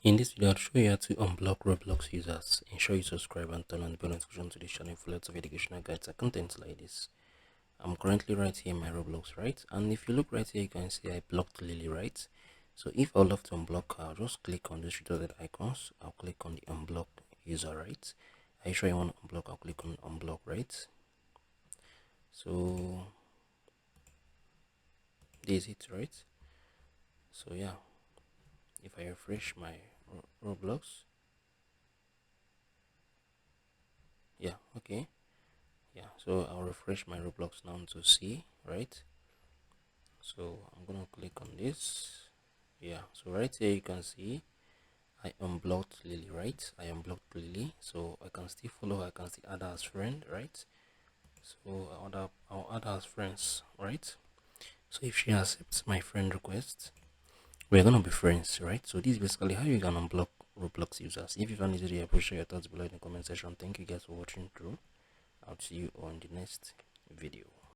In this video, I'll show you how to unblock Roblox users. Ensure you subscribe and turn on the bell notification to this channel for lots of educational guides and content like this. I'm currently right here in my Roblox, right? And if you look right here, you can see I blocked Lily, right? So if I would love to unblock her, I'll just click on those three dotted icons. I'll click on the unblock user, right? Are you sure you want to unblock? I'll click on unblock, right? So this is it, right? So yeah, if I refresh my Roblox, yeah, okay. Yeah, so I'll refresh my Roblox now to see, right? So I'm gonna click on this. Yeah, so right here you can see I unblocked Lily, right? I unblocked Lily, so I can still follow her, I can still add her as friend, right? So I'll add her as friends, right? So if she accepts my friend request, we're gonna be friends, right? So this is basically how you can unblock Roblox users. If you found this video, please share your thoughts below in the comment section. Thank you guys for watching through. I'll see you on the next video.